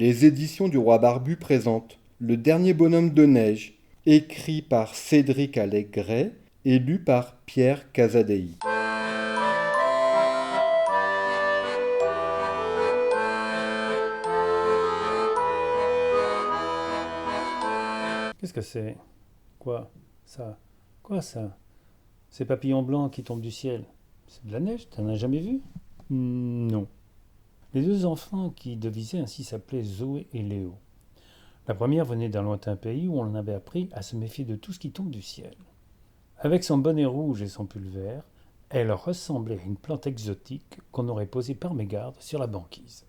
Les éditions du Roi Barbu présentent Le Dernier Bonhomme de Neige, écrit par Cédric Allégret et lu par Pierre Casadei. Qu'est-ce que c'est? Quoi? Ça? Quoi ça? Ces papillons blancs qui tombent du ciel. C'est de la neige, t'en as jamais vu? Non. Les deux enfants qui devisaient ainsi s'appelaient Zoé et Léo. La première venait d'un lointain pays où on en avait appris à se méfier de tout ce qui tombe du ciel. Avec son bonnet rouge et son pull vert, elle ressemblait à une plante exotique qu'on aurait posée par mégarde sur la banquise.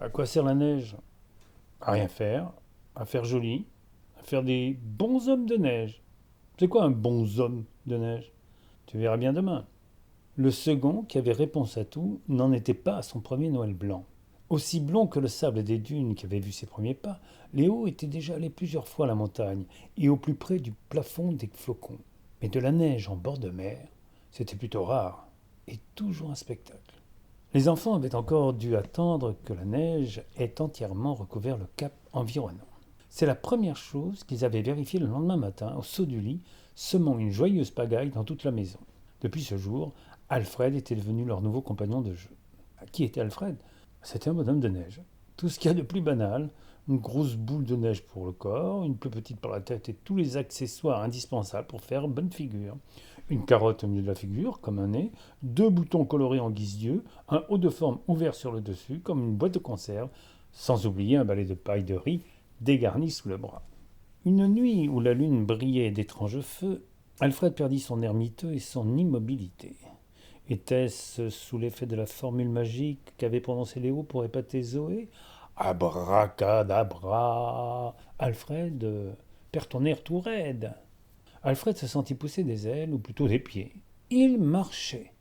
À quoi sert la neige? À rien faire, à faire joli, à faire des bons hommes de neige. C'est quoi un bon homme de neige? Tu verras bien demain. Le second, qui avait réponse à tout, n'en était pas à son premier Noël blanc. Aussi blond que le sable des dunes qui avait vu ses premiers pas, Léo était déjà allé plusieurs fois à la montagne et au plus près du plafond des flocons. Mais de la neige en bord de mer, c'était plutôt rare et toujours un spectacle. Les enfants avaient encore dû attendre que la neige ait entièrement recouvert le cap environnant. C'est la première chose qu'ils avaient vérifiée le lendemain matin au saut du lit, semant une joyeuse pagaille dans toute la maison. Depuis ce jour, Alfred était devenu leur nouveau compagnon de jeu. Qui était Alfred? C'était un bonhomme de neige. Tout ce qu'il y a de plus banal, une grosse boule de neige pour le corps, une plus petite pour la tête et tous les accessoires indispensables pour faire bonne figure. Une carotte au milieu de la figure, comme un nez, deux boutons colorés en guise d'yeux, un haut de forme ouvert sur le dessus, comme une boîte de conserve, sans oublier un balai de paille de riz dégarni sous le bras. Une nuit où la lune brillait d'étranges feux, Alfred perdit son air miteux et son immobilité. Était-ce sous l'effet de la formule magique qu'avait prononcée Léo pour épater Zoé? Abracadabra! Alfred, perds ton air tout raide. Alfred se sentit pousser des ailes, ou plutôt des pieds. Il marchait.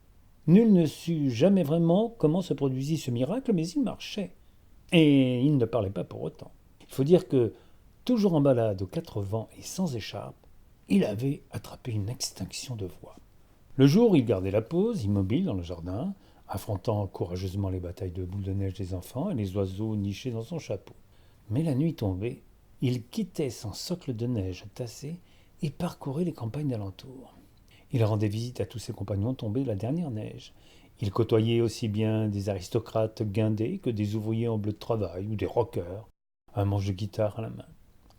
Nul ne sut jamais vraiment comment se produisit ce miracle, mais il marchait. Et il ne parlait pas pour autant. Il faut dire que, toujours en balade aux quatre vents et sans écharpe, il avait attrapé une extinction de voix. Le jour, il gardait la pose, immobile dans le jardin, affrontant courageusement les batailles de boules de neige des enfants et les oiseaux nichés dans son chapeau. Mais la nuit tombée, il quittait son socle de neige tassé et parcourait les campagnes d'alentour. Il rendait visite à tous ses compagnons tombés de la dernière neige. Il côtoyait aussi bien des aristocrates guindés que des ouvriers en bleu de travail ou des rockers, un manche de guitare à la main.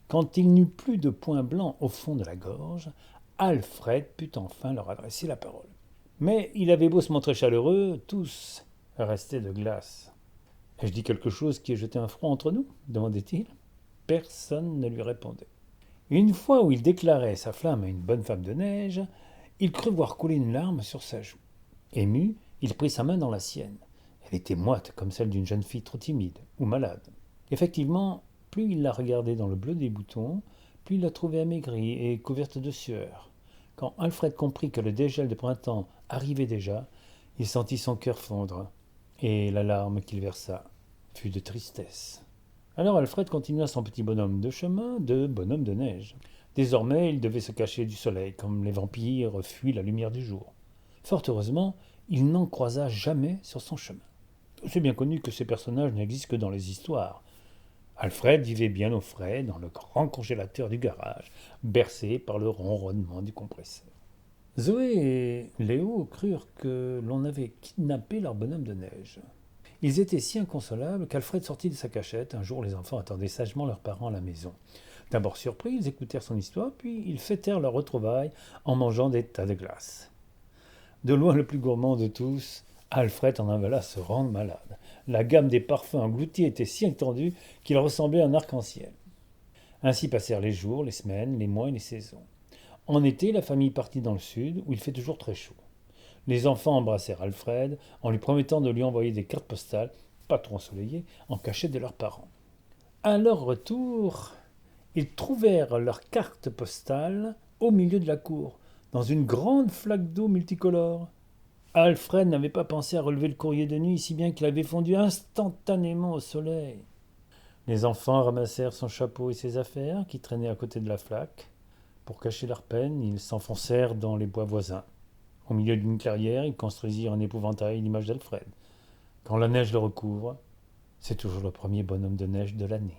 Quand il n'eut plus de points blancs au fond de la gorge, Alfred put enfin leur adresser la parole. Mais il avait beau se montrer chaleureux, tous restaient de glace. Ai-je dit quelque chose qui ait jeté un froid entre nous? Demandait-il. Personne ne lui répondait. Une fois où il déclarait sa flamme à une bonne femme de neige, il crut voir couler une larme sur sa joue. Ému, il prit sa main dans la sienne. Elle était moite comme celle d'une jeune fille trop timide ou malade. Effectivement, plus il la regardait dans le bleu des boutons, plus il la trouvait amaigrie et couverte de sueur. Quand Alfred comprit que le dégel de printemps arrivait déjà, il sentit son cœur fondre, et la larme qu'il versa fut de tristesse. Alors Alfred continua son petit bonhomme de chemin de bonhomme de neige. Désormais, il devait se cacher du soleil, comme les vampires fuient la lumière du jour. Fort heureusement, il n'en croisa jamais sur son chemin. C'est bien connu que ces personnages n'existent que dans les histoires. Alfred vivait bien au frais dans le grand congélateur du garage, bercé par le ronronnement du compresseur. Zoé et Léo crurent que l'on avait kidnappé leur bonhomme de neige. Ils étaient si inconsolables qu'Alfred sortit de sa cachette. Un jour, les enfants attendaient sagement leurs parents à la maison. D'abord surpris, ils écoutèrent son histoire, puis ils fêtèrent leur retrouvaille en mangeant des tas de glace. De loin le plus gourmand de tous, Alfred en avala à se rendre malade. La gamme des parfums engloutis était si étendue qu'il ressemblait à un arc-en-ciel. Ainsi passèrent les jours, les semaines, les mois et les saisons. En été, la famille partit dans le sud, où il fait toujours très chaud. Les enfants embrassèrent Alfred en lui promettant de lui envoyer des cartes postales, pas trop ensoleillées, en cachette de leurs parents. À leur retour, ils trouvèrent leurs cartes postales au milieu de la cour, dans une grande flaque d'eau multicolore. Alfred n'avait pas pensé à relever le courrier de nuit, si bien qu'il avait fondu instantanément au soleil. Les enfants ramassèrent son chapeau et ses affaires, qui traînaient à côté de la flaque. Pour cacher leur peine, ils s'enfoncèrent dans les bois voisins. Au milieu d'une clairière, ils construisirent un épouvantail à l'image d'Alfred. Quand la neige le recouvre, c'est toujours le premier bonhomme de neige de l'année.